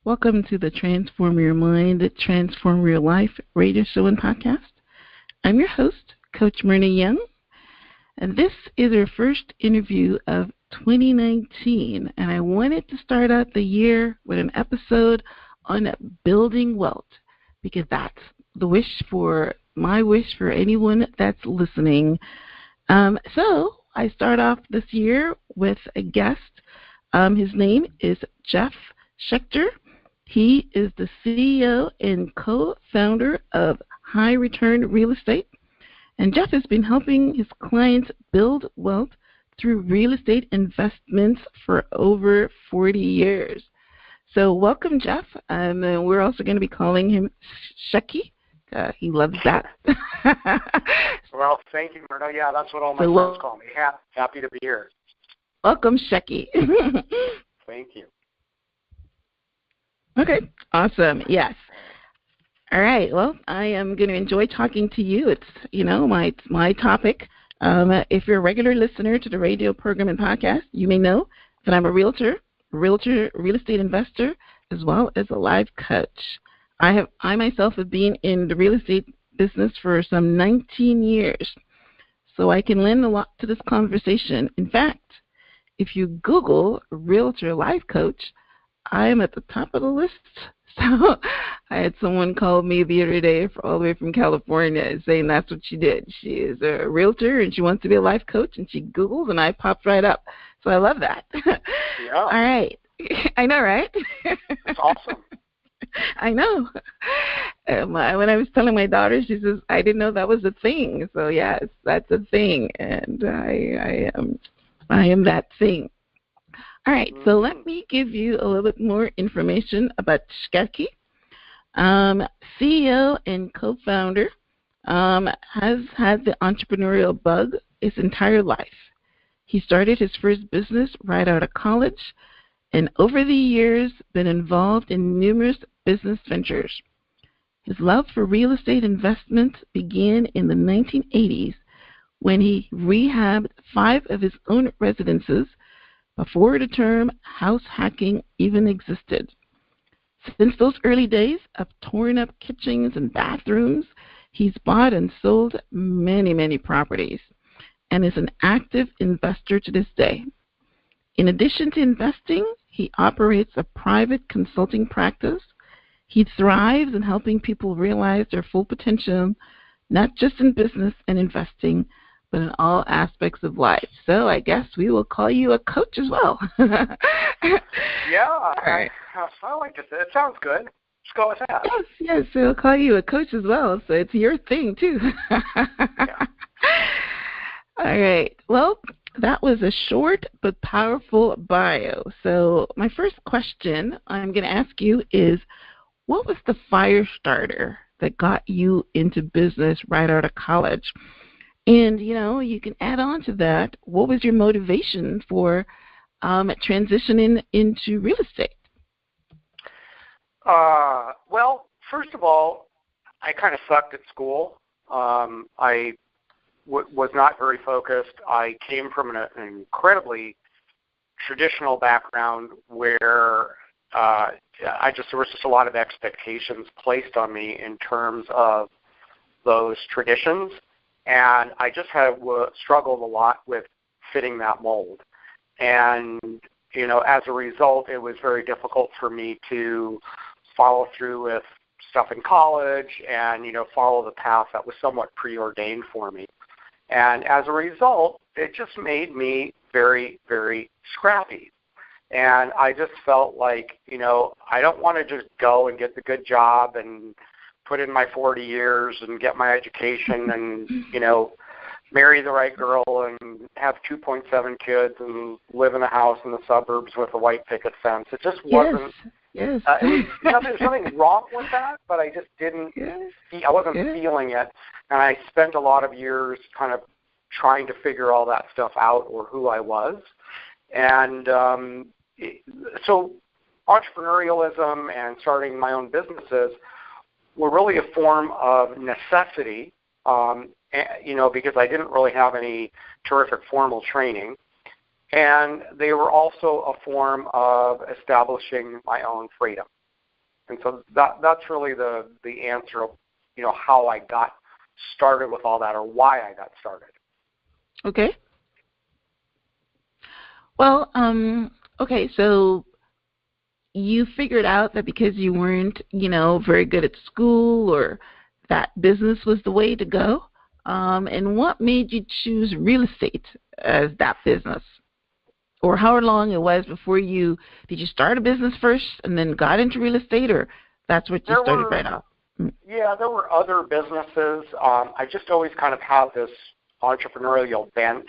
Welcome to the Transform Your Mind, Transform Your Life radio show and podcast. I'm your host, Coach Myrna Young, and this is our first interview of 2019, and I wanted to start out the year with an episode on building wealth, because that's my wish for anyone that's listening. So I start off this year with a guest. His name is Jeff Schechter. He is the CEO and co-founder of High Return Real Estate. And Jeff has been helping his clients build wealth through real estate investments for over 40 years. So welcome, Jeff. And we're also going to be calling him Shecky. He loves that. Well, thank you, Myrna. Yeah, that's what all my friends call me. Happy to be here. Welcome, Shecky. Thank you. Okay, awesome. Yes. All right. Well, I am going to enjoy talking to you. It's, my topic. If you're a regular listener to the radio program and podcast, you may know that I'm a realtor, real estate investor, as well as a life coach. I myself have been in the real estate business for some 19 years, so I can lend a lot to this conversation. In fact, if you Google realtor life coach, I am at the top of the list. So I had someone call me the other day all the way from California saying that's what she did. She is a realtor and she wants to be a life coach, and she Googles and I popped right up. So I love that. Yeah. All right. I know, right? That's awesome. I know. When I was telling my daughter, she says, I didn't know that was a thing. So yes, that's a thing. And I am that thing. All right, so let me give you a little bit more information about Schechter. CEO and co-founder, has had the entrepreneurial bug his entire life. He started his first business right out of college, and over the years been involved in numerous business ventures. His love for real estate investment began in the 1980s when he rehabbed 5 of his own residences before the term house hacking even existed. Since those early days of torn up kitchens and bathrooms, he's bought and sold many, many properties and is an active investor to this day. In addition to investing, he operates a private consulting practice. He thrives in helping people realize their full potential, not just in business and investing, but in all aspects of life. So I guess we will call you a coach as well. Yeah, all right. I like it. It sounds good. Let's go with that. Yes, we'll call you a coach as well. So it's your thing too. Yeah. All right. Well, that was a short but powerful bio. So my first question I'm going to ask you is, what was the fire starter that got you into business right out of college? And, you can add on to that, what was your motivation for transitioning into real estate? Well, first of all, I kind of sucked at school. I was not very focused. I came from an incredibly traditional background where there was just a lot of expectations placed on me in terms of those traditions. And I just struggled a lot with fitting that mold. And, as a result, it was very difficult for me to follow through with stuff in college and, follow the path that was somewhat preordained for me. And as a result, it just made me very, very scrappy. And I just felt like, I don't want to just go and get the good job and put in my 40 years and get my education and, marry the right girl and have 2.7 kids and live in a house in the suburbs with a white picket fence. It just wasn't. Yes. There's nothing wrong with that, but I just didn't. I wasn't feeling it, and I spent a lot of years kind of trying to figure all that stuff out, or who I was, and so entrepreneurialism and starting my own businesses were really a form of necessity, because I didn't really have any terrific formal training. And they were also a form of establishing my own freedom. And so that's really the answer of, how I got started with all that, or why I got started. Okay. Well, okay, so you figured out that because you weren't, very good at school, or that business was the way to go. And what made you choose real estate as that business? Or how long it was before did you start a business first and then got into real estate, or that's what you started right off? Yeah, there were other businesses. I just always kind of have this entrepreneurial bent,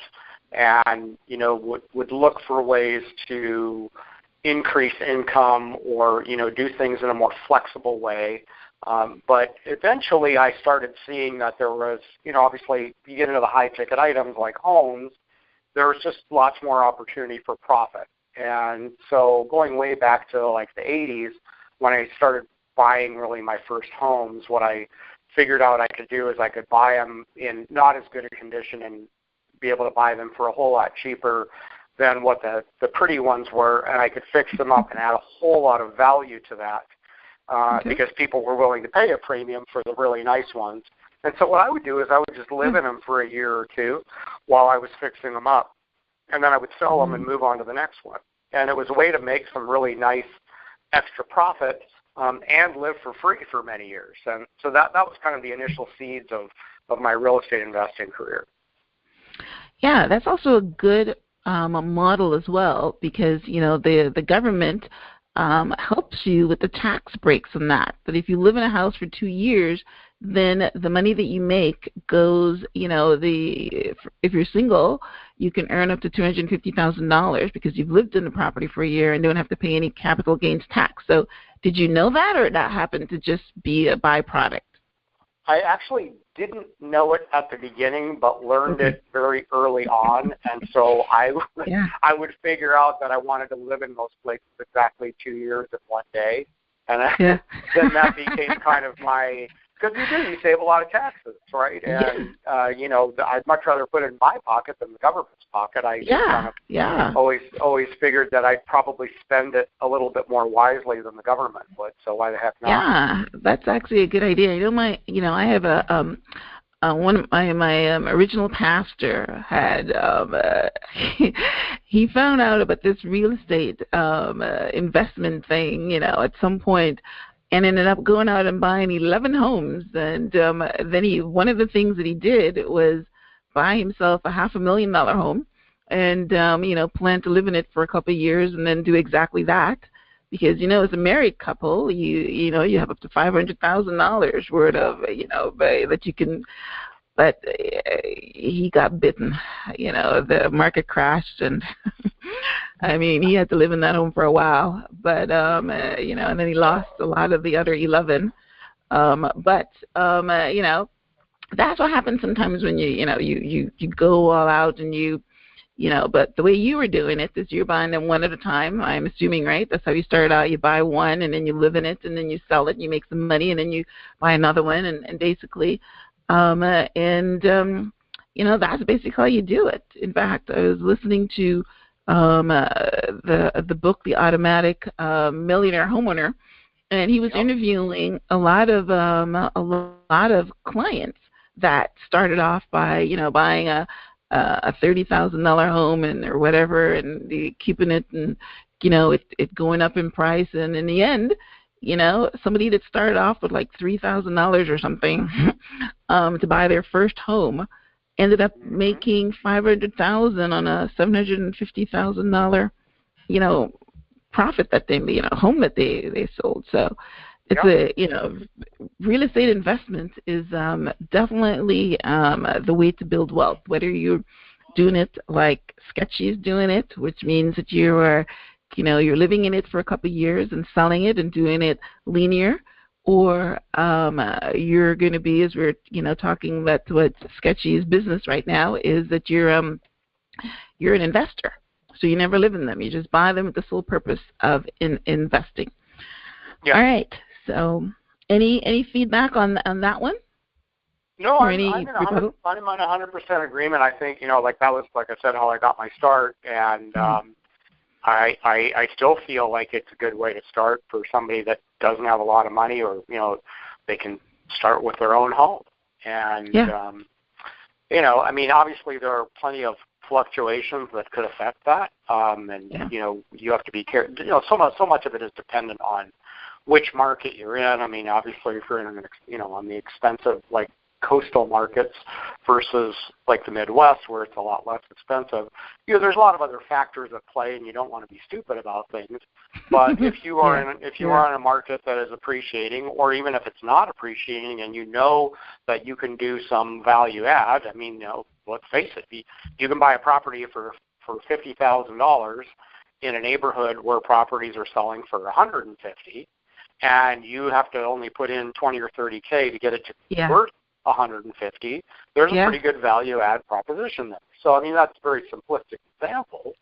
and would look for ways to increase income, or do things in a more flexible way. But eventually, I started seeing that there was, obviously, you get into the high ticket items like homes, there was just lots more opportunity for profit. And so going way back to like the 80s, when I started buying really my first homes, what I figured out I could do is I could buy them in not as good a condition and be able to buy them for a whole lot cheaper than what the pretty ones were, and I could fix them up and add a whole lot of value to that because people were willing to pay a premium for the really nice ones. And so what I would do is I would just live in them for a year or two while I was fixing them up, and then I would sell them and move on to the next one. And it was a way to make some really nice extra profit and live for free for many years. And so that was kind of the initial seeds of my real estate investing career. Yeah, that's also a good model as well, because the government helps you with the tax breaks on that. But if you live in a house for 2 years, then the money that you make goes, if you're single, you can earn up to $250,000 because you've lived in the property for a year and don't have to pay any capital gains tax. So did you know that, or that happened to just be a byproduct? I actually didn't know it at the beginning, but learned it very early on. And so I would figure out that I wanted to live in those places exactly 2 years and 1 day. And then that became kind of my, because you save a lot of taxes, right? And, I'd much rather put it in my pocket than the government's pocket. I always figured that I'd probably spend it a little bit more wisely than the government would. So why the heck not? Yeah, that's actually a good idea. I have one of my original pastor had he found out about this real estate investment thing, at some point, and ended up going out and buying 11 homes. And then one of the things that he did was buy himself a $500,000 home, and plan to live in it for a couple of years, and then do exactly that. Because as a married couple, you have up to $500,000 worth of that you can. But he got bitten. The market crashed, and I mean, he had to live in that home for a while. But and then he lost a lot of the other 11. But that's what happens sometimes when you go all out, and but the way you were doing it is you're buying them one at a time, I'm assuming, right? That's how you start out. You buy one, and then you live in it, and then you sell it, and you make some money, and then you buy another one, and basically, that's basically how you do it. In fact, I was listening to the book, The Automatic Millionaire Homeowner, and he was interviewing a lot of clients that started off by buying a $30,000 home or whatever, and keeping it, and it going up in price, and in the end, somebody that started off with like $3,000 or something to buy their first home ended up making $500,000 on a $750,000 profit that they home that they sold. So it's real estate investment is definitely the way to build wealth, whether you're doing it like Sketchy is doing it, which means that you are you're living in it for a couple of years and selling it and doing it linear, or you're going to be, as we're talking about what Sketchy's business right now is, that you're an investor. So you never live in them. You just buy them with the sole purpose of investing. Yeah. All right. So any feedback on that one? No, I'm in 100% agreement. I think, that was, like I said, how I got my start. And I still feel like it's a good way to start for somebody that doesn't have a lot of money, or they can start with their own home. And I mean, obviously there are plenty of fluctuations that could affect that, you have to be careful. So much of it is dependent on which market you're in. I mean, obviously if you're in on the expensive like coastal markets versus like the Midwest where it's a lot less expensive, there's a lot of other factors at play, and you don't want to be stupid about things. But if you are in a market that is appreciating, or even if it's not appreciating, and that you can do some value add, I mean, let's face it, you can buy a property for $50,000 in a neighborhood where properties are selling for $150,000, and you have to only put in $20,000 or $30,000 to get it to worth $150,000. There's a pretty good value add proposition there. So I mean, that's a very simplistic example.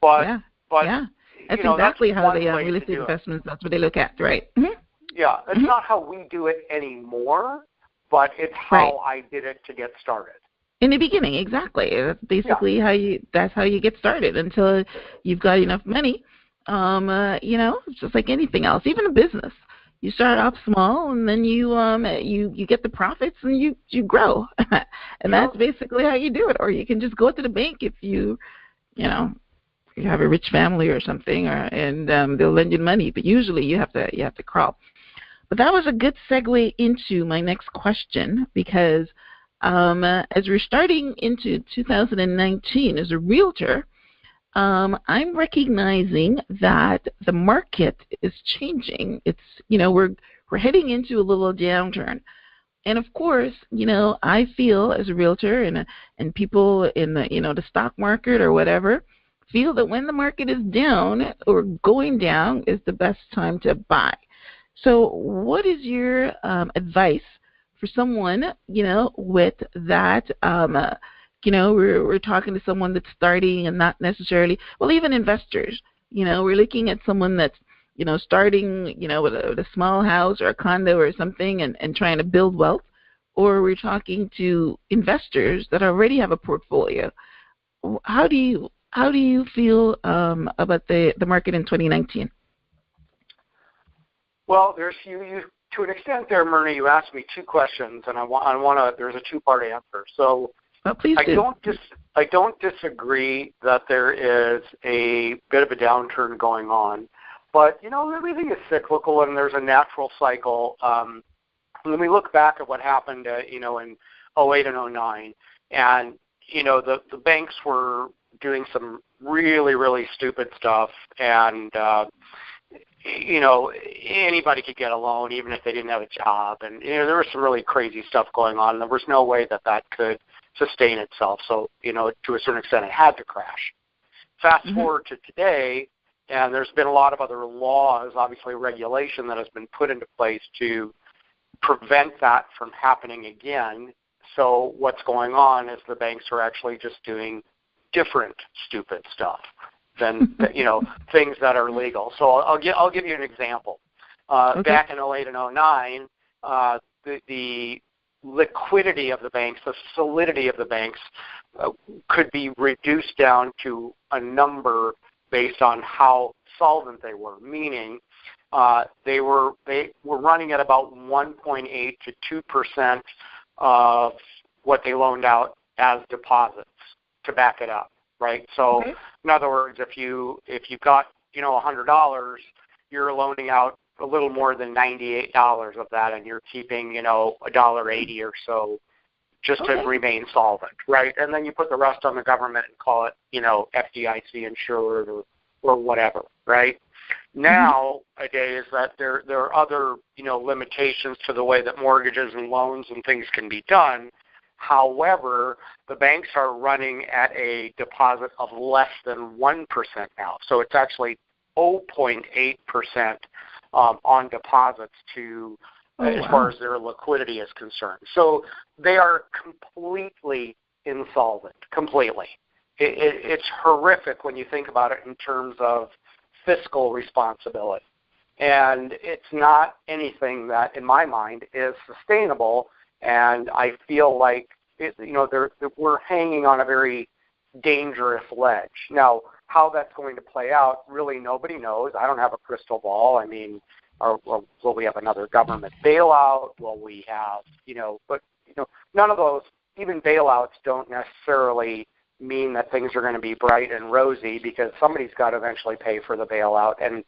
But that's exactly how the real estate investments. That's what they look at, right? Mm-hmm. Yeah, it's not how we do it anymore, but it's how I did it to get started. In the beginning, exactly. That's basically that's how you get started until you've got enough money. It's just like anything else, even a business. You start off small, and then you get the profits, and you grow, and that's basically how you do it. Or you can just go to the bank if you have a rich family or something, and they'll lend you money. But usually you have to crawl. But that was a good segue into my next question, because as we're starting into 2019 as a realtor, I'm recognizing that the market is changing. It's, we're heading into a little downturn. And of course, I feel as a realtor and people in the, the stock market or whatever feel that when the market is down or going down is the best time to buy. So what is your advice for someone, with that, we're talking to someone that's starting and not necessarily, well, even investors, we're looking at someone that's, starting, with a small house or a condo or something and trying to build wealth, or we're talking to investors that already have a portfolio. How do you feel about the market in 2019? Well, there's you to an extent there, Myrna. You asked me two questions, and I want to. There's a two-part answer. So. Well, please do. I don't disagree that there is a bit of a downturn going on, but everything is cyclical, and there's a natural cycle. When we look back at what happened, in 2008 and 2009, and the banks were doing some really, really stupid stuff, and anybody could get a loan even if they didn't have a job, and there was some really crazy stuff going on. There was no way that could sustain itself. So, to a certain extent, it had to crash. Fast forward to today, and there's been a lot of other laws, obviously regulation that has been put into place to prevent that from happening again. So what's going on is the banks are actually just doing different stupid stuff than, things that are legal. So I'll give you an example. Back in 2008 and 2009, the liquidity of the banks, the solidity of the banks could be reduced down to a number based on how solvent they were, meaning they were running at about 1.8 to 2% of what they loaned out as deposits to back it up, right? So in other words, if you got $100, you're loaning out a little more than $98 of that, and you're keeping, $1.80 or so just to remain solvent, right? And then you put the rest on the government and call it, FDIC insured or whatever, right? Nowadays, that there are other, limitations to the way that mortgages and loans and things can be done. However, the banks are running at a deposit of less than 1% now. So it's actually 0.8% on deposits as far as their liquidity is concerned. So they are completely insolvent, completely. It's horrific when you think about it in terms of fiscal responsibility. And it's not anything that, in my mind, is sustainable. And I feel like, we're hanging on a very dangerous ledge. Now, how that's going to play out, really nobody knows. I don't have a crystal ball. I mean, or will we have another government bailout? Will we have, but none of those, even bailouts don't necessarily mean that things are going to be bright and rosy, because somebody's got to eventually pay for the bailout. And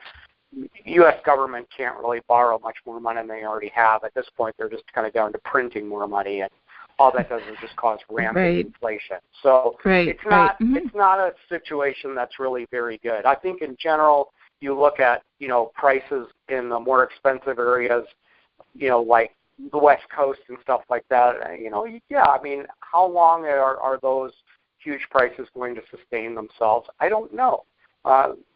U.S. government can't really borrow much more money than they already have. At this point, they're just kind of down to printing more money, and all that does is just cause rampant inflation. So it's not a situation that's really very good. I think in general, you look at, prices in the more expensive areas, like the West Coast and stuff like that, I mean, how long are those huge prices going to sustain themselves? I don't know.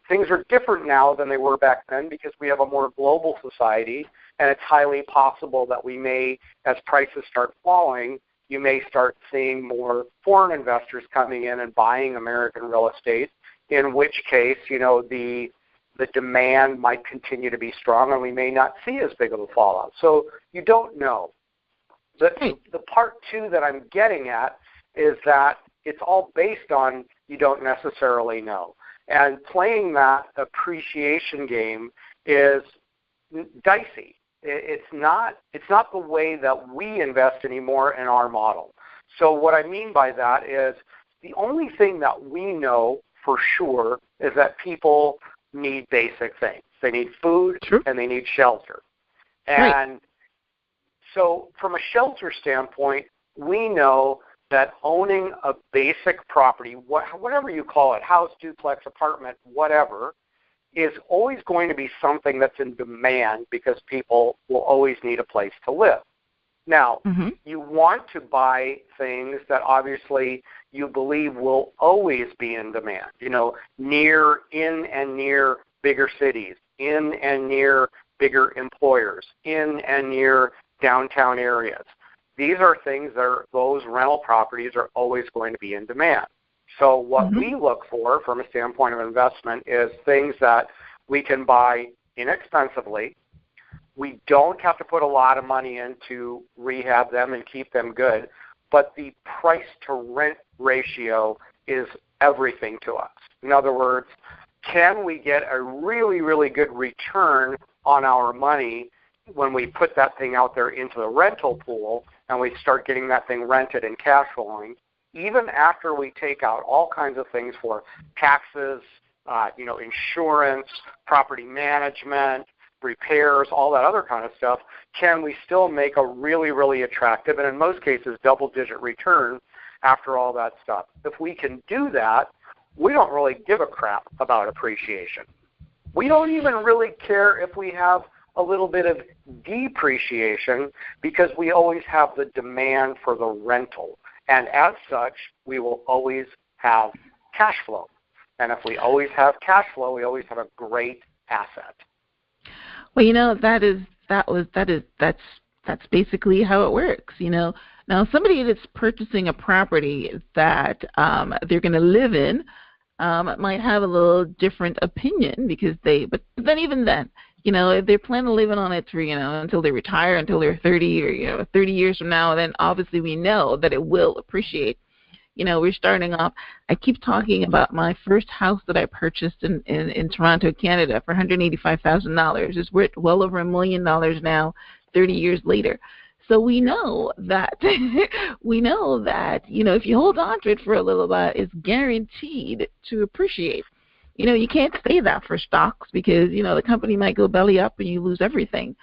Things are different now than they were back then, because we have a more global society, and it's highly possible that we may, as prices start falling, you may start seeing more foreign investors coming in and buying American real estate, in which case, the demand might continue to be strong, and we may not see as big of a fallout. So you don't know. The part two that I'm getting at is that it's all based on you don't necessarily know. And playing that appreciation game is dicey. It's not the way that we invest anymore in our model. So what I mean by that is the only thing that we know for sure is that people need basic things. They need food and they need shelter. And so from a shelter standpoint, we know that owning a basic property, whatever you call it, house, duplex, apartment, whatever, is always going to be something that's in demand, because people will always need a place to live. Now, you want to buy things that obviously you believe will always be in demand, in and near bigger cities, in and near bigger employers, in and near downtown areas. These are things those rental properties are always going to be in demand. So what we look for from a standpoint of investment is things that we can buy inexpensively. We don't have to put a lot of money in to rehab them and keep them good, but the price to rent ratio is everything to us. In other words, can we get a really, really good return on our money when we put that thing out there into the rental pool and we start getting that thing rented and cash flowing, even after we take out all kinds of things for taxes, insurance, property management, repairs, all that other kind of stuff, can we still make a really, really attractive, and in most cases, double-digit return after all that stuff? If we can do that, we don't really give a crap about appreciation. We don't even really care if we have a little bit of depreciation, because we always have the demand for the rental. And as such, we will always have cash flow. And if we always have cash flow, we always have a great asset. Well, that's basically how it works. Now somebody that's purchasing a property that they're going to live in might have a little different opinion, because but then even then, if they're planning on living on it for, until they retire, until they're 30 or, 30 years from now, then obviously we know that it will appreciate. We're starting off, I keep talking about my first house that I purchased in Toronto, Canada for $185,000. It's worth well over $1 million now, 30 years later. So we know that, if you hold on to it for a little while, it's guaranteed to appreciate. You can't say that for stocks, because, the company might go belly up and you lose everything.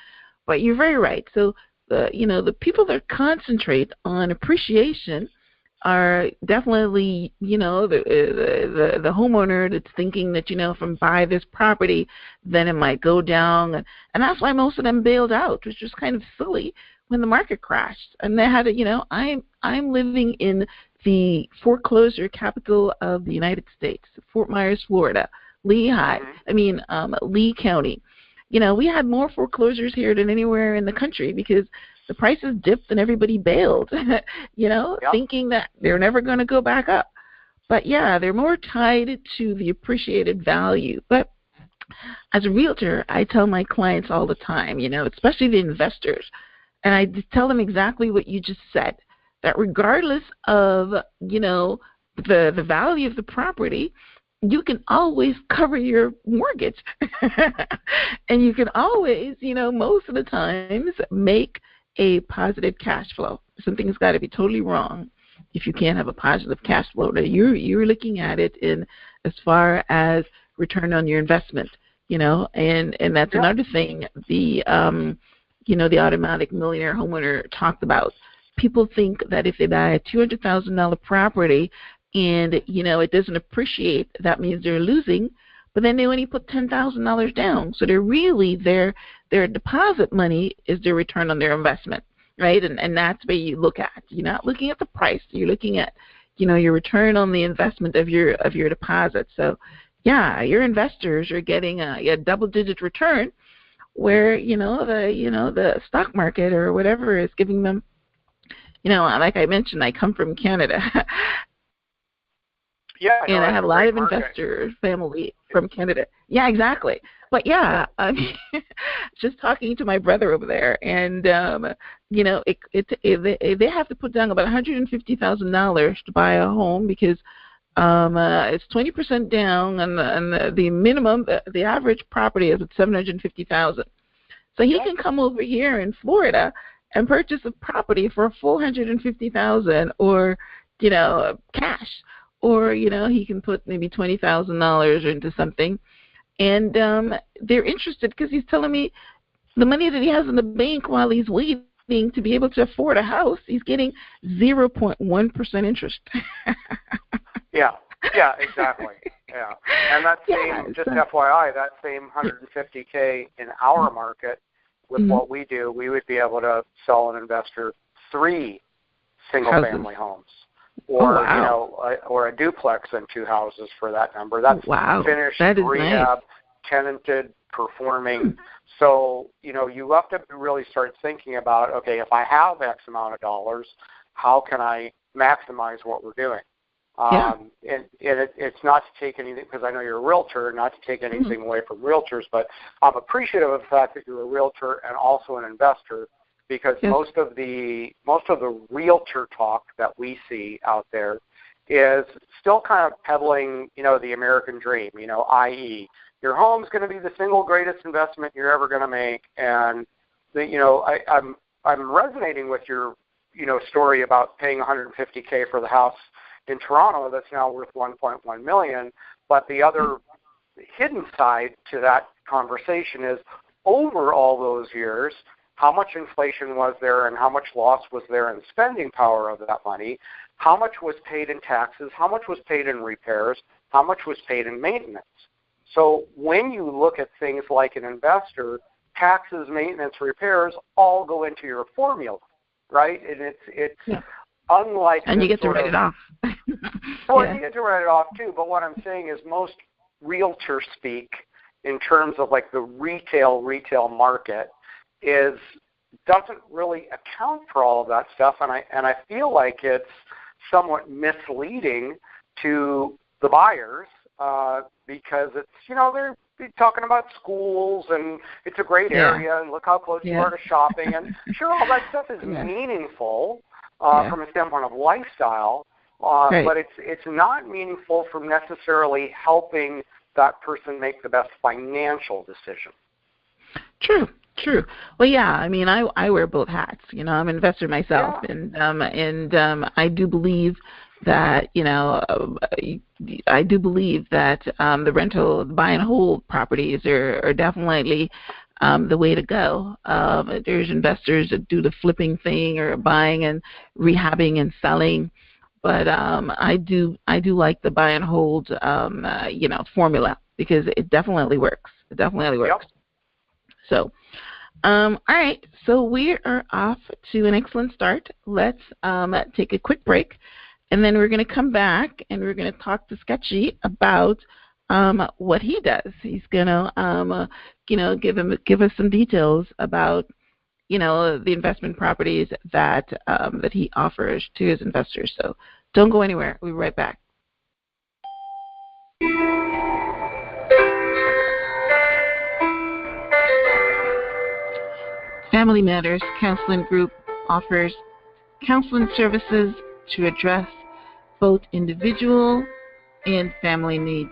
But you're very right. So, the people that concentrate on appreciation are definitely, the homeowner that's thinking that, if I buy this property, then it might go down. And that's why most of them bailed out, which was kind of silly when the market crashed. And they had to, I'm living in the foreclosure capital of the United States, Fort Myers, Florida, Lee County. We had more foreclosures here than anywhere in the country, because the prices dipped and everybody bailed, thinking that they're never going to go back up. But yeah, they're more tied to the appreciated value. But as a realtor, I tell my clients all the time, especially the investors, and I tell them exactly what you just said, that regardless of, the value of the property, you can always cover your mortgage. And you can always, most of the times make a positive cash flow. Something's got to be totally wrong if you can't have a positive cash flow. Now you're looking at it in as far as return on your investment, and that's another thing the the automatic millionaire homeowner talked about. People think that if they buy a $200,000 property and it doesn't appreciate, that means they're losing. But then they only put $10,000 down, so they're really their deposit money is their return on their investment, right? And that's what you look at. You're not looking at the price. You're looking at your return on the investment of your deposit. So yeah, your investors are getting a double-digit return, where the stock market or whatever is giving them. Like I mentioned, I come from Canada. Yeah, and I have a lot of investor family from Canada. Yeah, exactly. But yeah, I mean, just talking to my brother over there, and they have to put down about $150,000 to buy a home, because it's 20% down, and the minimum, the average property is at $750,000. So he can come over here in Florida and purchase a property for a full $150,000, or cash, or he can put maybe $20,000 into something, and they're interested because he's telling me the money that he has in the bank while he's waiting to be able to afford a house, he's getting 0.1% interest. Yeah, exactly. Yeah, and that same, just FYI, that same $150K in our market, with what we do, we would be able to sell an investor 3 single-family homes, or or a duplex and 2 houses for that number. That's finished, rehab, tenanted, performing. So you have to really start thinking about, okay, if I have X amount of dollars, how can I maximize what we're doing? And it's not to take anything, because I know you're a realtor, not to take anything away from realtors, but I'm appreciative of the fact that you're a realtor and also an investor, because most of the realtor talk that we see out there is still kind of peddling, the American dream, i.e., your home's going to be the single greatest investment you're ever going to make. And I'm resonating with your story about paying $150K for the house in Toronto that's now worth $1.1 million. But the other hidden side to that conversation is, over all those years, how much inflation was there and how much loss was there in spending power of that money, how much was paid in taxes, how much was paid in repairs, how much was paid in maintenance. So when you look at things like an investor, taxes, maintenance, repairs all go into your formula, right? And it's unlike, and you get to write it off. Well, you get to write it off too, but what I'm saying is most realtor speak in terms of like the retail market doesn't really account for all of that stuff, and I feel like it's somewhat misleading to the buyers, because it's they're talking about schools and it's a great area and look how close you are to shopping, and sure, all that stuff is meaningful from a standpoint of lifestyle, but it's not meaningful from necessarily helping that person make the best financial decision. True. Well, yeah. I mean, I wear both hats. I'm an investor myself, and I do believe that the buy and hold properties are definitely the way to go. There's investors that do the flipping thing, or buying and rehabbing and selling, but I do like the buy and hold formula, because it definitely works. Yep. So, all right. So we are off to an excellent start. Let's take a quick break, and then we're going to come back and we're going to talk to Sketchy about what he does. He's going to give us some details about the investment properties that he offers to his investors. So don't go anywhere. We'll be right back. Family Matters Counseling Group offers counseling services to address both individual and family needs.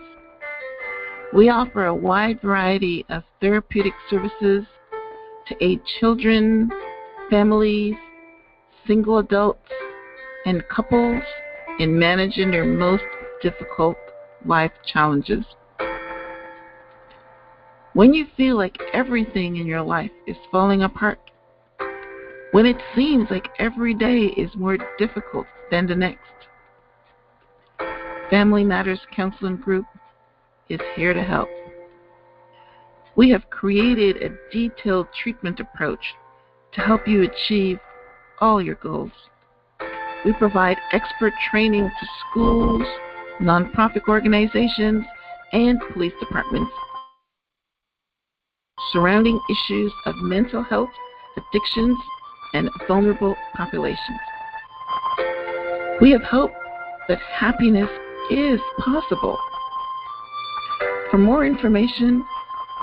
We offer a wide variety of therapeutic services to aid children, families, single adults, and couples in managing their most difficult life challenges. When you feel like everything in your life is falling apart, when it seems like every day is more difficult than the next, Family Matters Counseling Group is here to help. We have created a detailed treatment approach to help you achieve all your goals. We provide expert training to schools, nonprofit organizations, and police departments surrounding issues of mental health, addictions, and vulnerable populations. We have hope that happiness is possible. For more information,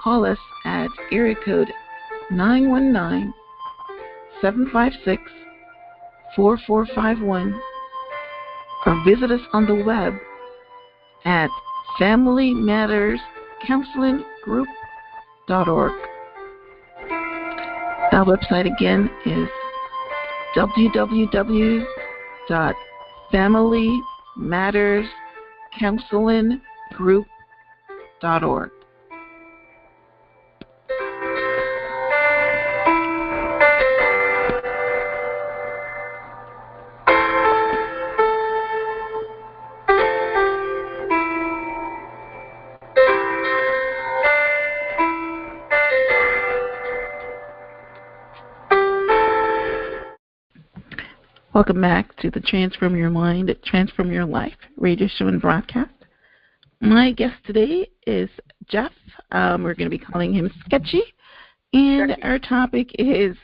call us at area code 919-756-4451 or visit us on the web at FamilyMattersCounselingGroup.org. Our website again is www.FamilyMattersCounselingGroup.org. Welcome back to the Transform Your Mind, Transform Your Life radio show and broadcast. My guest today is Jeff. We're going to be calling him Sketchy. And our topic is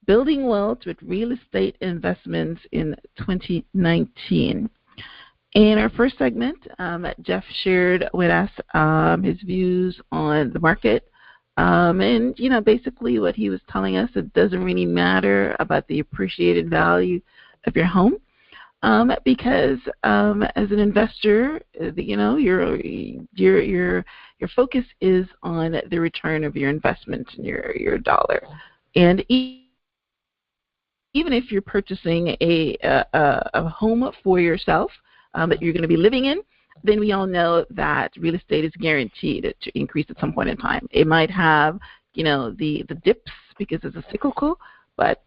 building wealth with real estate investments in 2019. In our first segment, Jeff shared with us his views on the market. And, basically what he was telling us, it doesn't really matter about the appreciated value of your home because as an investor, your focus is on the return of your investment and your dollar. And even if you're purchasing a home for yourself that you're going to be living in, then we all know that real estate is guaranteed to increase at some point in time. It might have, the dips because it's a cyclical, but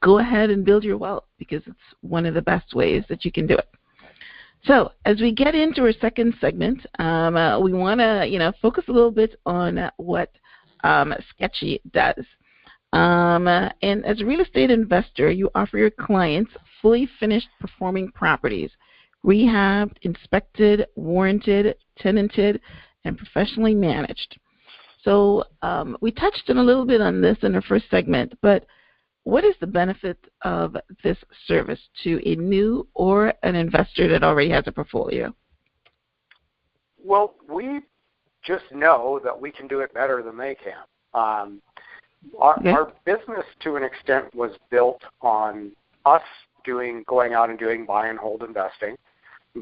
go ahead and build your wealth because it's one of the best ways that you can do it. So as we get into our second segment, we want to, focus a little bit on what Sketchy does. And as a real estate investor, you offer your clients fully finished performing properties, rehabbed, inspected, warranted, tenanted, and professionally managed. So we touched on a little bit on this in our first segment, but what is the benefit of this service to a new or an investor that already has a portfolio? Well, we just know that we can do it better than they can. Our business, to an extent, was built on us going out and doing buy and hold investing,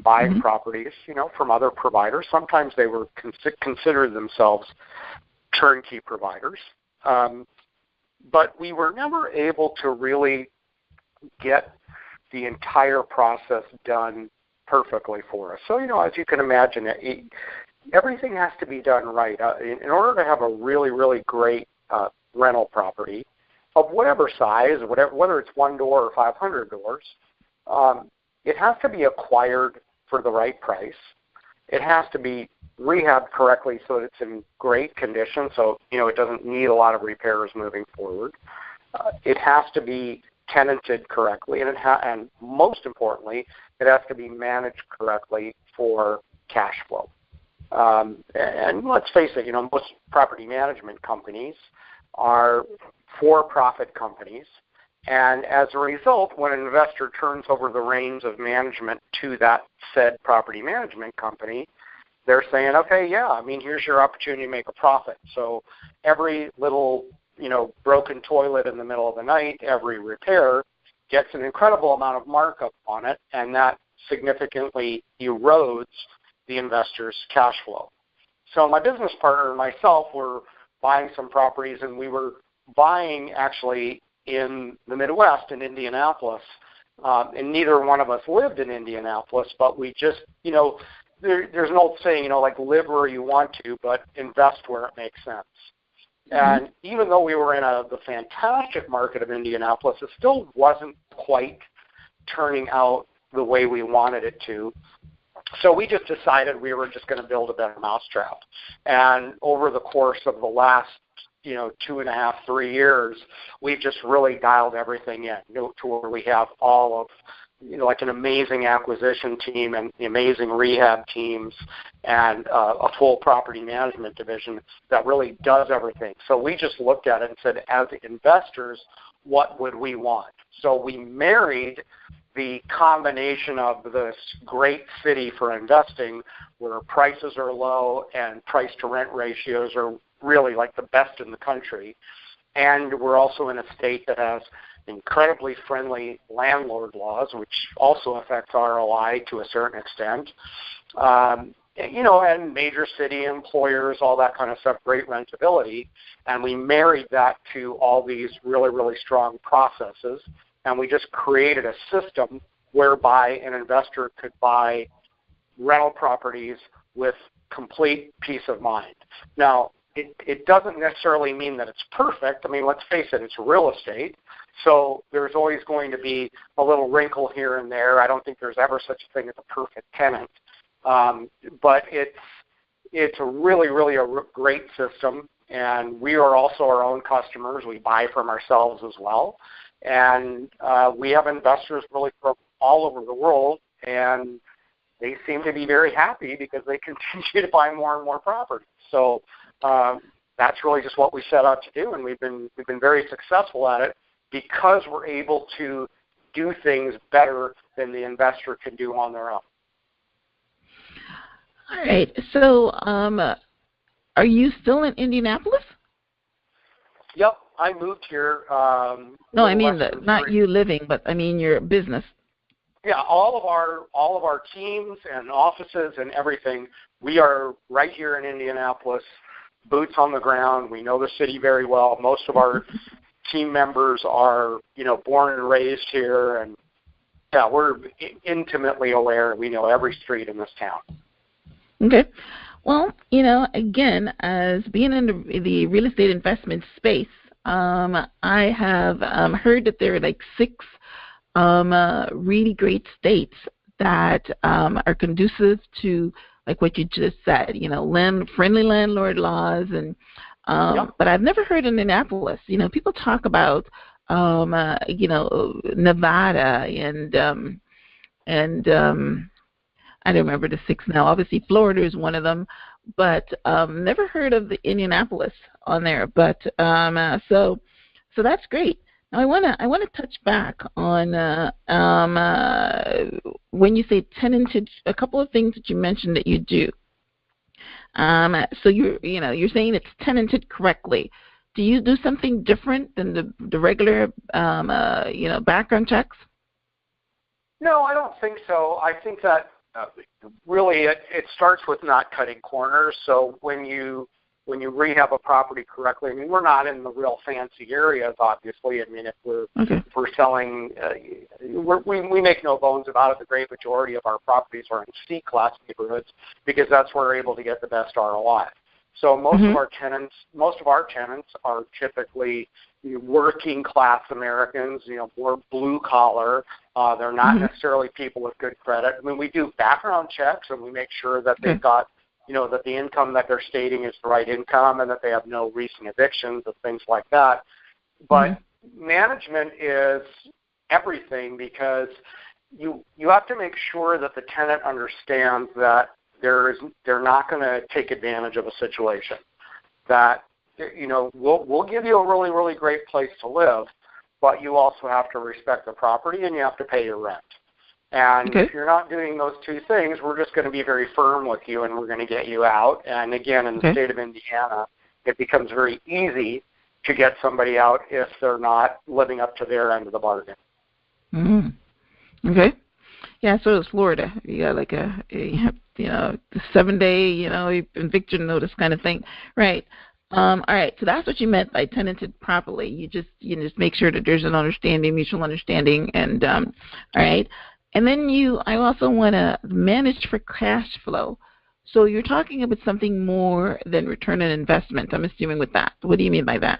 buying properties, from other providers. Sometimes they were considered themselves turnkey providers, but we were never able to really get the entire process done perfectly for us. So, as you can imagine, everything has to be done right. In order to have a really, really great rental property of whatever size, whether it's one door or 500 doors, it has to be acquired for the right price. It has to be rehabbed correctly so that it's in great condition, so it doesn't need a lot of repairs moving forward. It has to be tenanted correctly, and most importantly, it has to be managed correctly for cash flow. And let's face it, most property management companies are for-profit companies, and as a result, when an investor turns over the reins of management to that said property management company, they're saying, okay, here's your opportunity to make a profit. So every little, broken toilet in the middle of the night, every repair gets an incredible amount of markup on it, and that significantly erodes the investor's cash flow. So my business partner and myself were buying some properties, and we were buying actually in the Midwest in Indianapolis. And neither one of us lived in Indianapolis, but we just, there's an old saying, like live where you want to, but invest where it makes sense. And even though we were in the fantastic market of Indianapolis, it still wasn't quite turning out the way we wanted it to. So we just decided we were just going to build a better mousetrap. And over the course of the last, 2.5, 3 years, we've just really dialed everything in to where we have all of, like an amazing acquisition team and the amazing rehab teams and a full property management division that really does everything. So we just looked at it and said, as investors, what would we want? So we married the combination of this great city for investing where prices are low and price-to-rent ratios are really like the best in the country. And we're also in a state that has incredibly friendly landlord laws, which also affects ROI to a certain extent. And major city employers, all that kind of stuff, great rentability. And we married that to all these really, really strong processes. And we just created a system whereby an investor could buy rental properties with complete peace of mind. Now, it doesn't necessarily mean that it's perfect. I mean, let's face it, it's real estate. So there's always going to be a little wrinkle here and there. I don't think there's ever such a thing as a perfect tenant. But it's a really, really a great system. And we are also our own customers. We buy from ourselves as well. And we have investors really from all over the world, and they seem to be very happy because they continue to buy more and more property. So that's really just what we set out to do, and we've been very successful at it because we're able to do things better than the investor can do on their own. All right. So are you still in Indianapolis? Yep. I moved here. No, I mean not you living, but I mean your business. Yeah, all of our teams and offices and everything. We are right here in Indianapolis, boots on the ground. We know the city very well. Most of our team members are, born and raised here, and yeah, we're intimately aware. We know every street in this town. Okay. Well, again, as being in the real estate investment space, I have heard that there are like 6 really great states that are conducive to like what you just said, friendly landlord laws, and Yep. But I've never heard in Indianapolis. People talk about Nevada and I don't remember the 6 now. Obviously, Florida is one of them, but never heard of the Indianapolis on there. But so that's great. Now I wanna touch back on when you say tenanted. A couple of things that you mentioned that you do. So you're saying it's tenanted correctly. Do you do something different than the regular background checks? No, I don't think so. I think that really it starts with not cutting corners. So when you rehab a property correctly, I mean, we're not in the real fancy areas, obviously. I mean, if we're selling, we make no bones about it. The great majority of our properties are in C-class neighborhoods because that's where we're able to get the best ROI. So most of our tenants are typically working class Americans, more blue collar. They're not necessarily people with good credit. I mean, we do background checks and we make sure that they've got, that the income that they're stating is the right income and that they have no recent evictions and things like that. But management is everything because you have to make sure that the tenant understands that they're not going to take advantage of a situation. That we'll give you a really, really great place to live, but you also have to respect the property and you have to pay your rent. And if you're not doing those 2 things, we're just going to be very firm with you and we're going to get you out. And again, in the state of Indiana, it becomes very easy to get somebody out if they're not living up to their end of the bargain. Okay. Yeah, so is Florida. You got like a 7-day, eviction notice kind of thing, right? All right. So that's what you meant by tenanted properly. You just make sure that there's an understanding, mutual understanding, and all right. And then I also want to manage for cash flow. So you're talking about something more than return on investment. I'm assuming with that. What do you mean by that?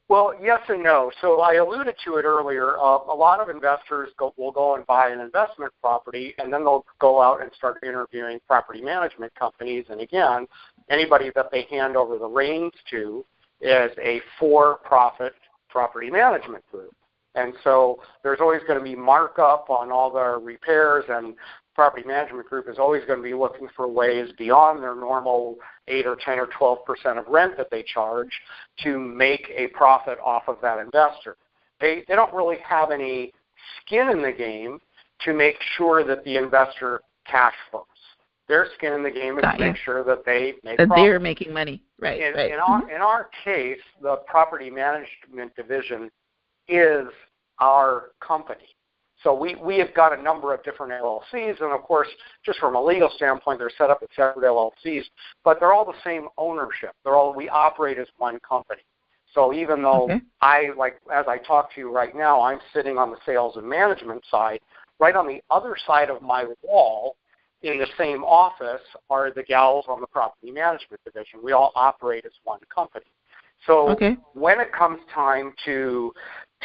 Well, yes and no. So I alluded to it earlier. A lot of investors will go and buy an investment property, and then they'll go out and start interviewing property management companies. And again, anybody that they hand over the reins to is a for-profit property management group. And so there's always going to be markup on all the repairs, and property management group is always going to be looking for ways beyond their normal 8 or 10 or 12% of rent that they charge to make a profit off of that investor. They don't really have any skin in the game to make sure that the investor cash flows. Their skin in the game is to make sure that they make profit. They're making money, right? In our case, the property management division is our company. So we have got a number of different LLCs, and of course, just from a legal standpoint, they're set up as separate LLCs, but they're all the same ownership. We operate as one company. So even though as I talk to you right now, I'm sitting on the sales and management side, right on the other side of my wall in the same office are the gals on the property management division. We all operate as one company. So when it comes time to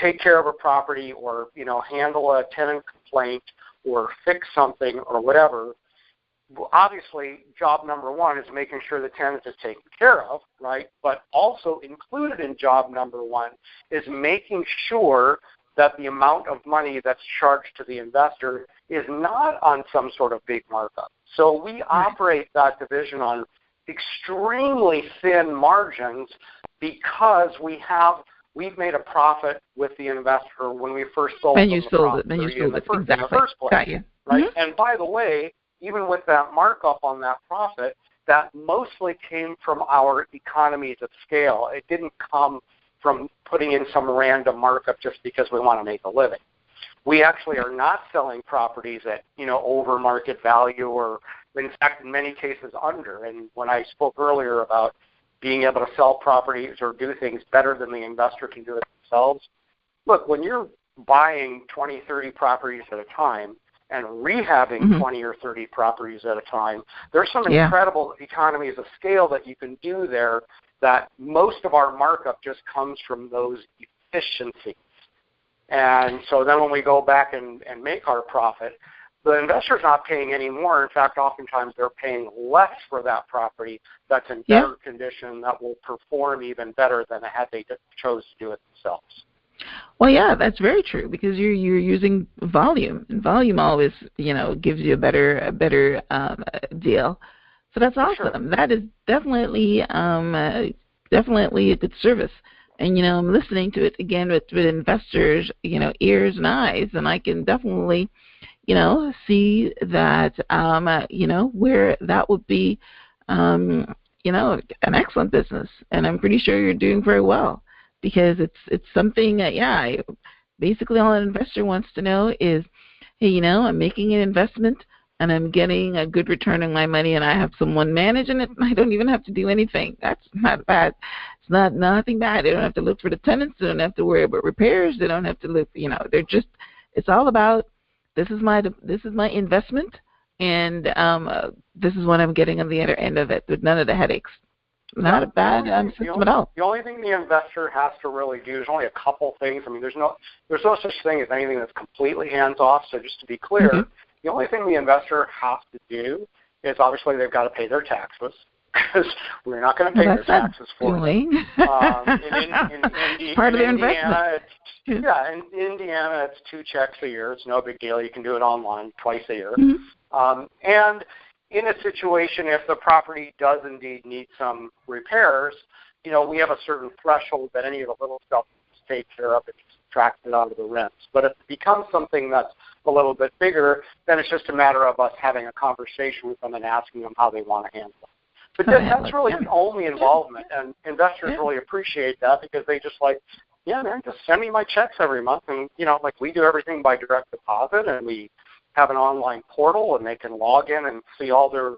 take care of a property or, handle a tenant complaint or fix something or whatever, obviously job number one is making sure the tenant is taken care of, right? But also included in job number one is making sure that the amount of money that's charged to the investor is not on some sort of big markup. So we operate that division on extremely thin margins because we've made a profit with the investor when we first sold them the property in the first place. Got you. Right? Mm-hmm. And by the way, even with that markup on that profit, that mostly came from our economies of scale. It didn't come from putting in some random markup just because we want to make a living. We actually are not selling properties at, over market value or, in fact, in many cases under. And when I spoke earlier about being able to sell properties or do things better than the investor can do it themselves, look, when you're buying 20, 30 properties at a time and rehabbing 20 or 30 properties at a time, there's some incredible economies of scale that you can do there that most of our markup just comes from those efficiencies. And so then when we go back and make our profit, the investor's not paying any more. In fact, oftentimes they're paying less for that property that's in better condition that will perform even better than had they chose to do it themselves. Well, yeah, that's very true because you're using volume, and volume always, gives you a better deal. So that's awesome. Sure. That is definitely a good service. And, I'm listening to it again with investors, ears and eyes, and I can definitely, see that, where that would be, an excellent business. And I'm pretty sure you're doing very well because it's something that, basically all an investor wants to know is, hey, I'm making an investment and I'm getting a good return on my money and I have someone managing it and I don't even have to do anything. That's not bad. It's nothing bad. They don't have to look for the tenants. They don't have to worry about repairs. They don't have to look, they're just, it's all about, this is my investment and this is what I'm getting on the other end of it with none of the headaches. Not a bad system at all. The only thing the investor has to really do is only a couple things. I mean, there's no such thing as anything that's completely hands-off. So just to be clear, the only thing the investor has to do is obviously they've got to pay their taxes because we're not going to pay their taxes for them. In part of their investment. In Indiana, it's 2 checks a year. It's no big deal. You can do it online twice a year. And in a situation, if the property does indeed need some repairs, we have a certain threshold that any of the little stuff is taken care of. It's subtracted out of the rents. But if it becomes something that's a little bit bigger, then it's just a matter of us having a conversation with them and asking them how they want to handle it. But that's really the only involvement, and investors really appreciate that because they just man, just send me my checks every month, and we do everything by direct deposit, and we have an online portal, and they can log in and see all their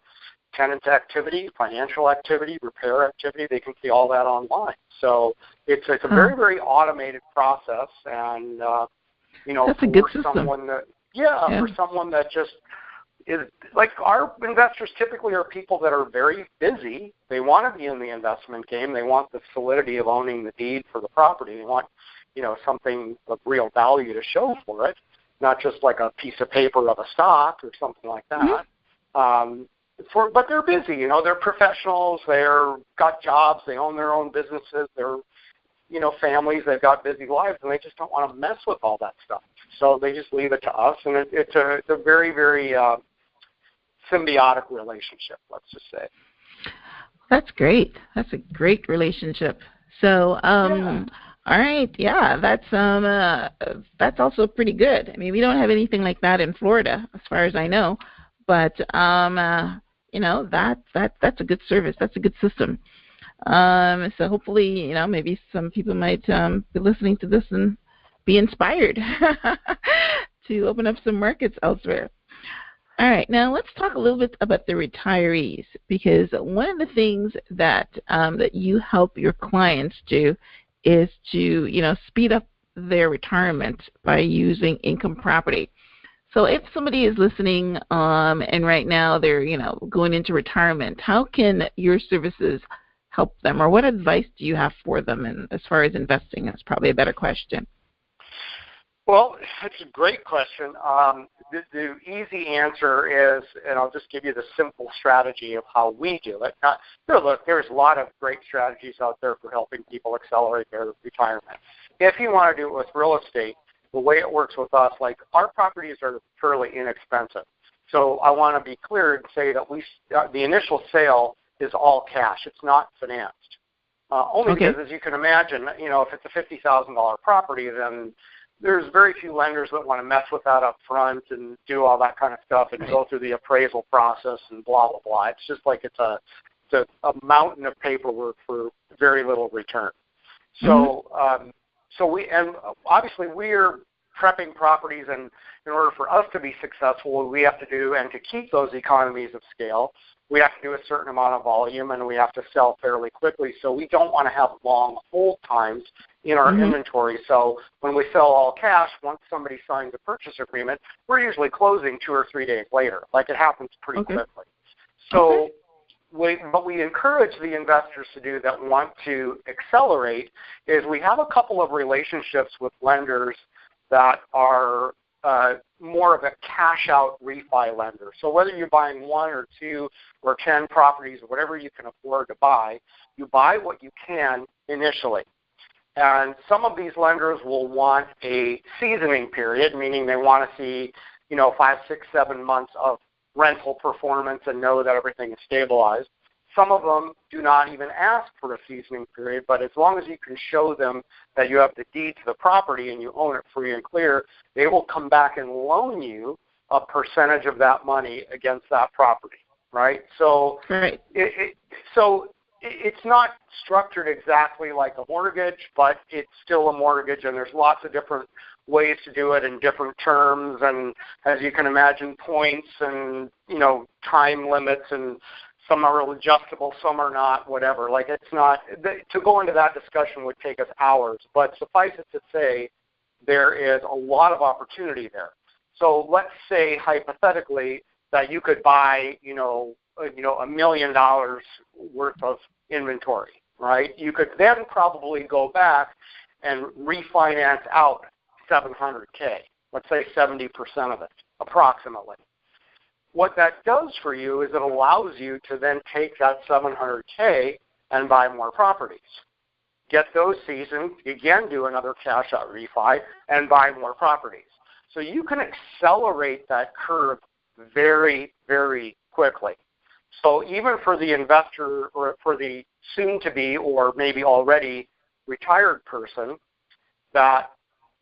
tenant activity, financial activity, repair activity. They can see all that online. So it's a very, very automated process, and that's a good system. Someone that for someone that just is like, our investors typically are people that are very busy. They want to be in the investment game. They want the solidity of owning the deed for the property. They want something of real value to show for it, not just like a piece of paper of a stock or something like that. But they're busy. They're professionals. They're got jobs. They own their own businesses. They're families. They've got busy lives, and they just don't want to mess with all that stuff. So they just leave it to us, and it's a very, very symbiotic relationship, let's just say. That's great. That's a great relationship. So, all right, that's also pretty good. I mean, we don't have anything like that in Florida, as far as I know, but that's a good service. That's a good system. So hopefully, maybe some people might be listening to this and be inspired to open up some markets elsewhere. All right, now let's talk a little bit about the retirees, because one of the things that that you help your clients do is to speed up their retirement by using income property. So if somebody is listening and right now they're going into retirement, how can your services help them, or what advice do you have for them? And as far as investing, that's probably a better question. Well, that's a great question. The easy answer is, and I'll just give you the simple strategy of how we do it. Look, there's a lot of great strategies out there for helping people accelerate their retirement. If you want to do it with real estate, the way it works with us, like, our properties are fairly inexpensive. So I want to be clear and say that the initial sale is all cash. It's not financed. Only because, as you can imagine, if it's a $50,000 property, then there's very few lenders that want to mess with that up front and do all that kind of stuff and go through the appraisal process and blah, blah, blah. It's just like it's a mountain of paperwork for very little return. So obviously we're prepping properties, and in order for us to be successful, what we have to do, and to keep those economies of scale, we have to do a certain amount of volume, and we have to sell fairly quickly. So we don't want to have long hold times in our inventory. So when we sell all cash, once somebody signs a purchase agreement, we're usually closing 2 or 3 days later. Like, it happens pretty quickly. So what we encourage the investors to do that want to accelerate is we have a couple of relationships with lenders that are more of a cash-out refi lender. So whether you're buying 1 or 2 or 10 properties or whatever you can afford to buy, you buy what you can initially. And some of these lenders will want a seasoning period, meaning they want to see 5, 6, 7 months of rental performance and know that everything is stabilized. Some of them do not even ask for a seasoning period, but as long as you can show them that you have the deed to the property and you own it free and clear, they will come back and loan you a percentage of that money against that property, right? So, it's not structured exactly like a mortgage, but it's still a mortgage, and there's lots of different ways to do it in different terms, and as you can imagine, points and time limits, and some are adjustable, some are not, whatever. Like, it's not, to go into that discussion would take us hours, but suffice it to say, there is a lot of opportunity there. So let's say, hypothetically, that you could buy, $1 million worth of inventory, right? You could then probably go back and refinance out $700K, let's say 70% of it, approximately. What that does for you is it allows you to then take that $700K and buy more properties. Get those seasoned, again do another cash out refi, and buy more properties. So you can accelerate that curve very, very quickly. So even for the investor, or for the soon-to-be or maybe already retired person that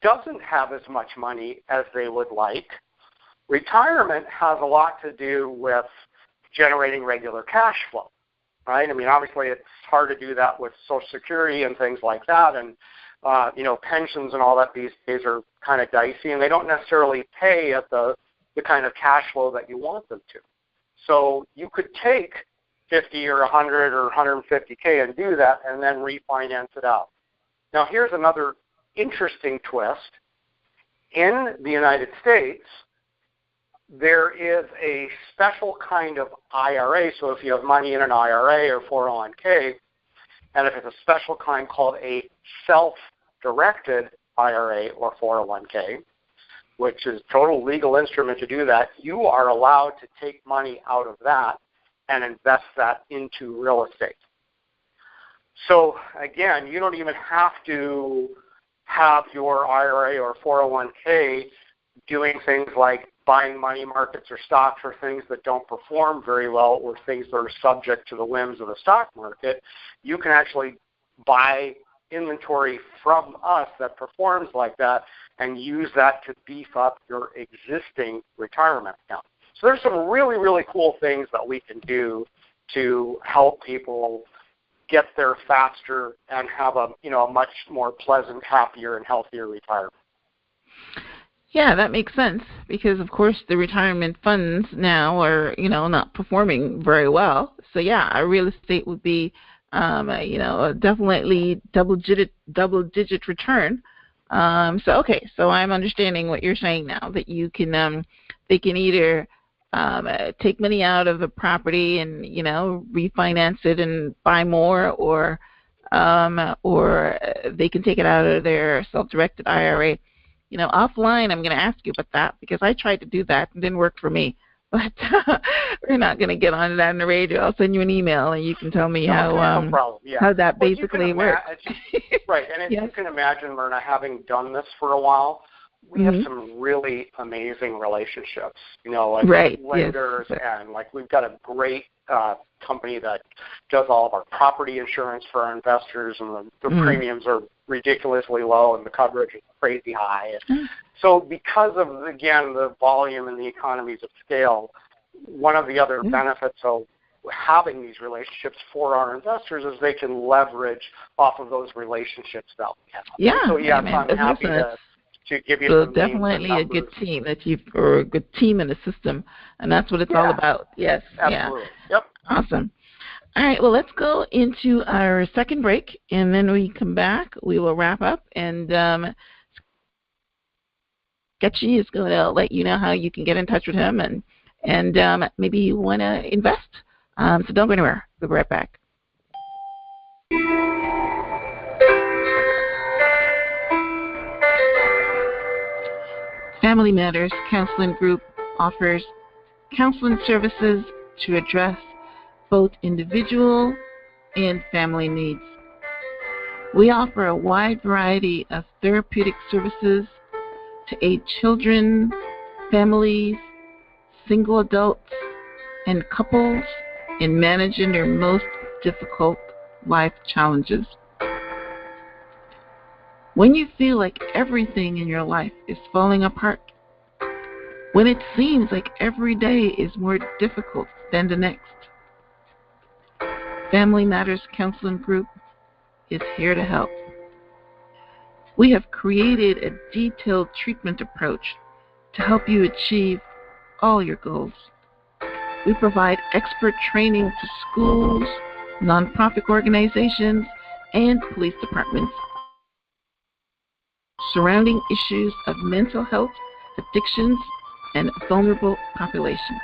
doesn't have as much money as they would like, retirement has a lot to do with generating regular cash flow, right? I mean, obviously it's hard to do that with Social Security and things like that, and pensions and all that these days are kind of dicey, and they don't necessarily pay at the the kind of cash flow that you want them to. So you could take 50 or 100 or 150K and do that and then refinance it out. Now here's another interesting twist. In the United States, there is a special kind of IRA. So if you have money in an IRA or 401K, and if it's a special kind called a self-directed IRA or 401K, which is a total legal instrument to do that, you are allowed to take money out of that and invest that into real estate. So again, you don't even have to have your IRA or 401K doing things like buying money markets or stocks or things that don't perform very well or things that are subject to the whims of the stock market. You can actually buy inventory from us that performs like that and use that to beef up your existing retirement account. So there's some really, really cool things that we can do to help people get there faster and have a much more pleasant, happier, and healthier retirement. Yeah, that makes sense because, of course, the retirement funds now are, not performing very well. So, yeah, our real estate would be, definitely double-digit return. So I'm understanding what you're saying now, that you can, they can either take money out of the property and, refinance it and buy more, or they can take it out of their self-directed IRA. Offline, I'm going to ask you about that because I tried to do that and it didn't work for me. But we're not going to get on that on the radio. I'll send you an email and you can tell me how that basically works. Right, and you can imagine, Myrna, having done this for a while, we have some really amazing relationships, like lenders, and like we've got a great company that does all of our property insurance for our investors, and the premiums are ridiculously low and the coverage is crazy high. So because of, again, the volume and the economies of scale, one of the other benefits of having these relationships for our investors is they can leverage off of those relationships that we have. Yeah. So yes, I'm happy to give you some definitely a good team or a good team in the system, and that's what it's all about. Yes. Absolutely. Yep. Awesome. All right, well, let's go into our second break, and then when we come back, we will wrap up, and Sketchy is going to let you know how you can get in touch with him, and maybe you want to invest. So don't go anywhere. We'll be right back. Family Matters Counseling Group offers counseling services to address both individual and family needs. We offer a wide variety of therapeutic services to aid children, families, single adults, and couples in managing their most difficult life challenges. When you feel like everything in your life is falling apart, when it seems like every day is more difficult than the next, Family Matters Counseling Group is here to help. We have created a detailed treatment approach to help you achieve all your goals. We provide expert training to schools, nonprofit organizations, and police departments surrounding issues of mental health, addictions, and vulnerable populations.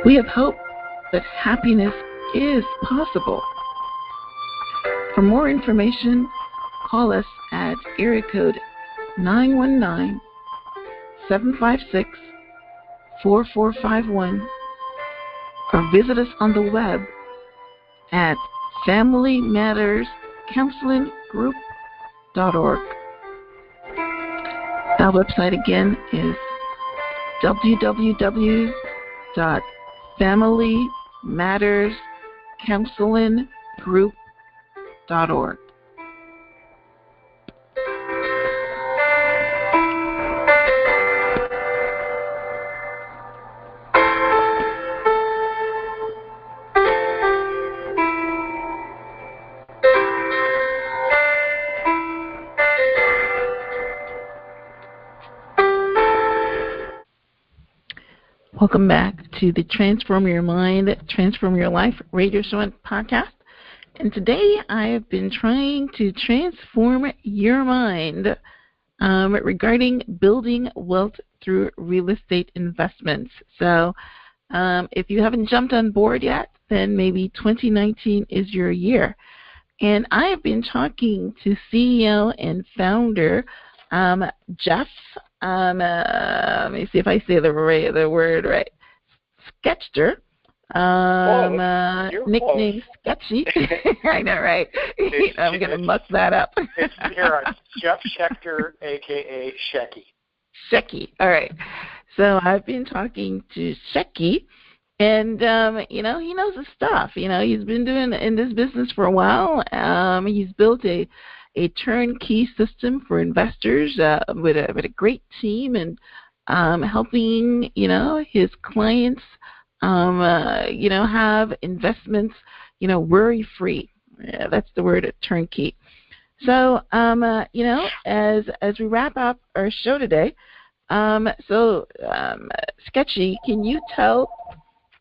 We have hope that happiness is possible. For more information, call us at area code 919-756-4451 or visit us on the web at FamilyMattersCounselingGroup.org. Our website again is www.FamilyMattersCounselingGroup.org. Welcome back to the Transform Your Mind, Transform Your Life radio show and podcast. And today I have been trying to transform your mind regarding building wealth through real estate investments. So if you haven't jumped on board yet, then maybe 2019 is your year. And I have been talking to CEO and founder Jeff, let me see if I say the word right, Schechter, nickname Sketchy. I know, right? I'm going to muck that up. It's Jeff Schechter, a.k.a. Shecky. Shecky, all right. So I've been talking to Shecky, and, he knows his stuff. He's been doing in this business for a while. He's built a turnkey system for investors with a great team, and helping his clients have investments worry free. Yeah, that's the word, turnkey. So as we wrap up our show today, Sketchy, can you tell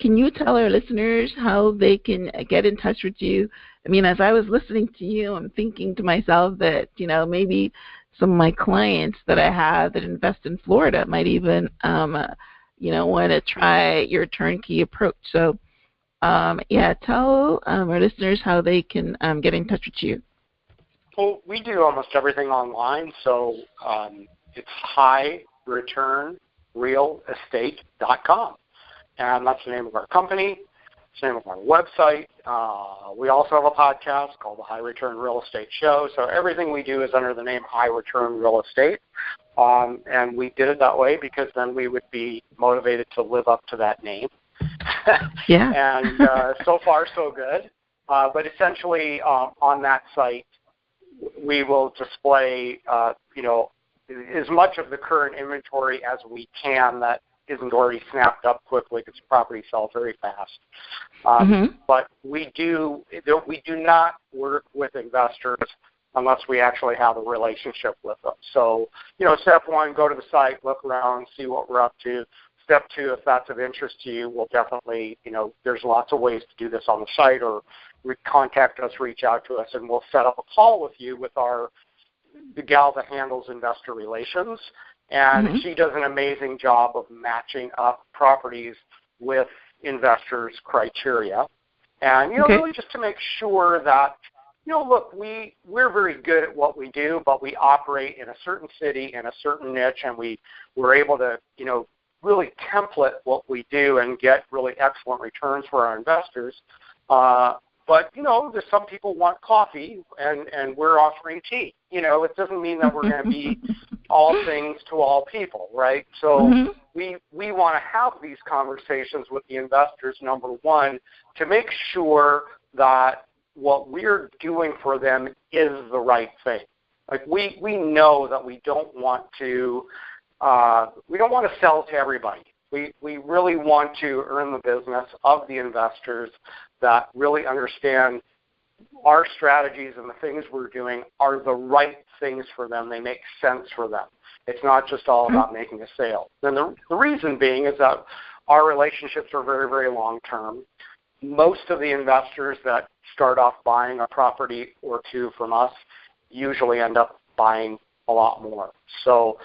our listeners how they can get in touch with you? I mean, as I was listening to you, I'm thinking to myself that, maybe some of my clients that I have that invest in Florida might even, want to try your turnkey approach. So, tell our listeners how they can get in touch with you. Well, we do almost everything online. So it's highreturnrealestate.com. And that's the name of our company. It's the name of our website. We also have a podcast called the High Return Real Estate Show. So everything we do is under the name High Return Real Estate. And we did it that way because then we would be motivated to live up to that name. Yeah. And so far, so good. But essentially, on that site, we will display, as much of the current inventory as we can that isn't already snapped up quickly because property sells very fast. But we do not work with investors unless we actually have a relationship with them. So, step one, go to the site, look around, see what we're up to. Step two, if that's of interest to you, we'll definitely, there's lots of ways to do this on the site, or contact us, reach out to us, and we'll set up a call with you with the gal that handles investor relations. And she does an amazing job of matching up properties with investors' criteria. And, really just to make sure that, look, we're very good at what we do, but we operate in a certain city, in a certain niche, and we're able to, really template what we do and get really excellent returns for our investors. But, there's some people want coffee, and we're offering tea. It doesn't mean that we're going to be all things to all people, right? So we want to have these conversations with the investors, number one, to make sure that what we're doing for them is the right thing. Like we know that we don't want to sell to everybody. We really want to earn the business of the investors that really understand our strategies and the things we're doing are the right things for them. They make sense for them. It's not just all about making a sale. And the reason being is that our relationships are very, very long term. Most of the investors that start off buying a property or two from us usually end up buying a lot more. So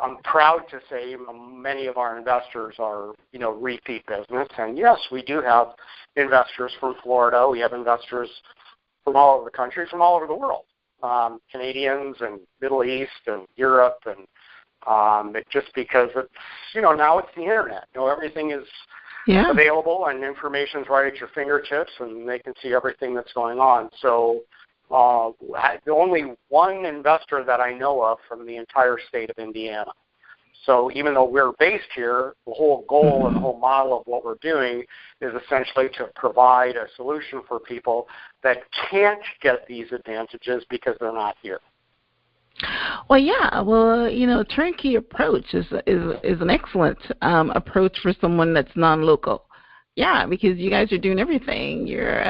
I'm proud to say many of our investors are, repeat business. And yes, we do have investors from Florida. We have investors from all over the country, from all over the world, Canadians and Middle East and Europe. And just because it's, now it's the internet. Everything is available and information's right at your fingertips, and they can see everything that's going on. So the only one investor that I know of from the entire state of Indiana. So even though we're based here, the whole goal and the whole model of what we're doing is essentially to provide a solution for people that can't get these advantages because they're not here. Well, yeah. Well, turnkey approach is an excellent approach for someone that's non-local. Yeah, because you guys are doing everything. You're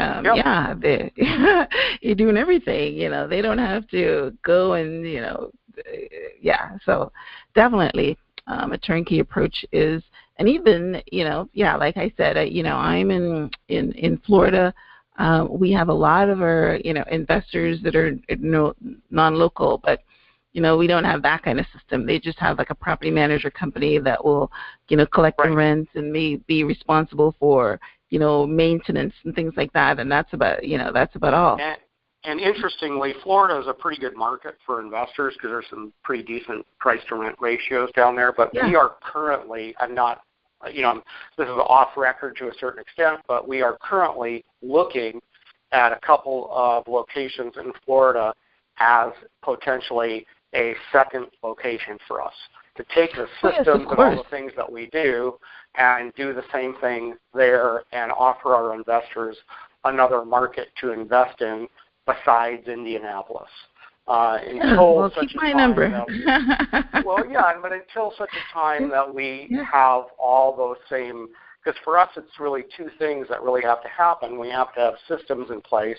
you're doing everything. They don't have to go and So definitely, a turnkey approach is And even, like I said, I'm in Florida. We have a lot of our, investors that are non-local, but we don't have that kind of system. They just have like a property manager company that will, collect the rents and may be responsible for, maintenance and things like that. And that's about all. And interestingly, Florida is a pretty good market for investors because there's some pretty decent price to rent ratios down there. But we are currently, I'm not, this is off record to a certain extent, but we are currently looking at a couple of locations in Florida as potentially a second location for us to take the systems and all the things that we do and do the same thing there and offer our investors another market to invest in besides Indianapolis. Until such keep my number. But until such a time that we have all those same, because for us it's really two things that really have to happen. We have to have systems in place,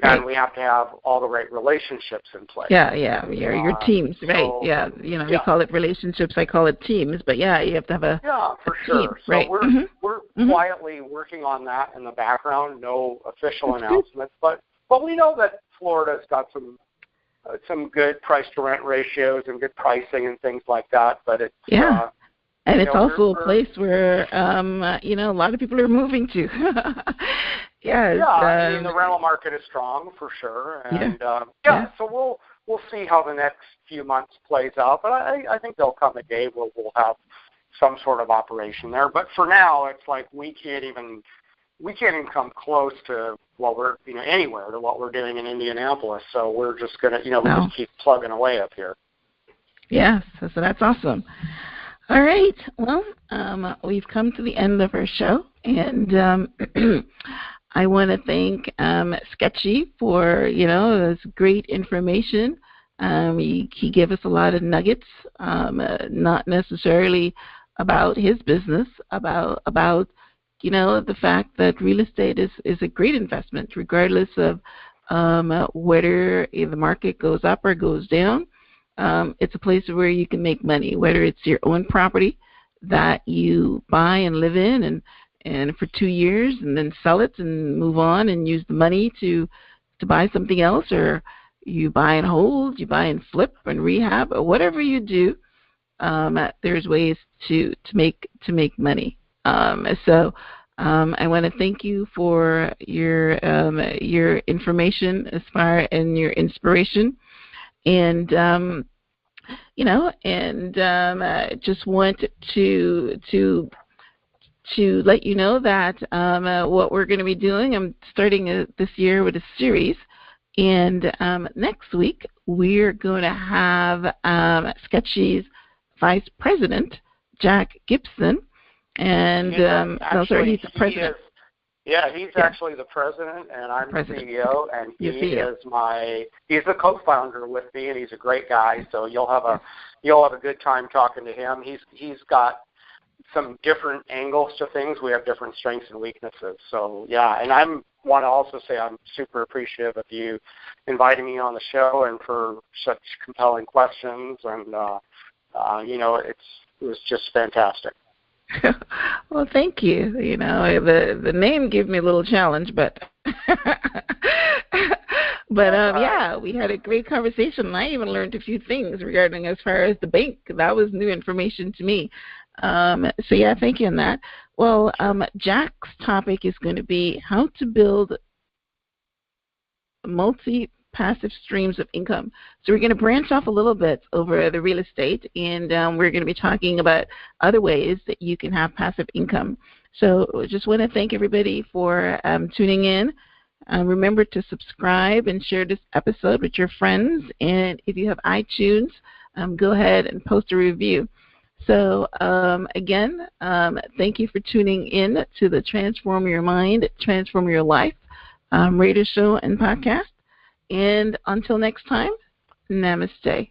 and we have to have all the right relationships in place. Your teams, right? We call it relationships. I call it teams. But you have to have a for team, sure. So right? we're quietly working on that in the background. No official announcements, but we know that Florida's got some good price to rent ratios and good pricing and things like that. But it's and it's also a place where a lot of people are moving to. I mean, the rental market is strong for sure, and so we'll see how the next few months plays out. But I think there'll come a day where we'll have some sort of operation there. But for now, it's like we can't even come close to what we're anywhere to what we're doing in Indianapolis. So we're just gonna we just keep plugging away up here. Yes, so that's awesome. All right, well, we've come to the end of our show, and I want to thank Sketchy for this great information. He gave us a lot of nuggets, not necessarily about his business, about the fact that real estate is a great investment, regardless of whether the market goes up or goes down. It's a place where you can make money, whether it's your own property that you buy and live in and for 2 years and then sell it and move on and use the money to buy something else, or you buy and hold, you buy and flip and rehab, or whatever you do. There's ways to make money. So I want to thank you for your information as far and your inspiration, and just want to let you know that what we're going to be doing. I'm starting this year with a series, and next week we're going to have Sketchy's Vice President, Jack Gibson. And he's the president. He's actually the president, and I'm the CEO, and he's the co-founder with me, and he's a great guy. So you'll have a good time talking to him. He's got some different angles to things. We have different strengths and weaknesses. So and I want to also say I'm super appreciative of you inviting me on the show and for such compelling questions, and it was just fantastic. Well, thank you. The name gave me a little challenge, but we had a great conversation, and I even learned a few things regarding as far as the bank. That was new information to me. Thank you on that. Well, Jack's topic is going to be how to build multi-passive streams of income. So we're going to branch off a little bit over the real estate, and we're going to be talking about other ways that you can have passive income. So just want to thank everybody for tuning in. Remember to subscribe and share this episode with your friends. And if you have iTunes, go ahead and post a review. So again, thank you for tuning in to the Transform Your Mind, Transform Your Life radio show and podcast. And until next time, namaste.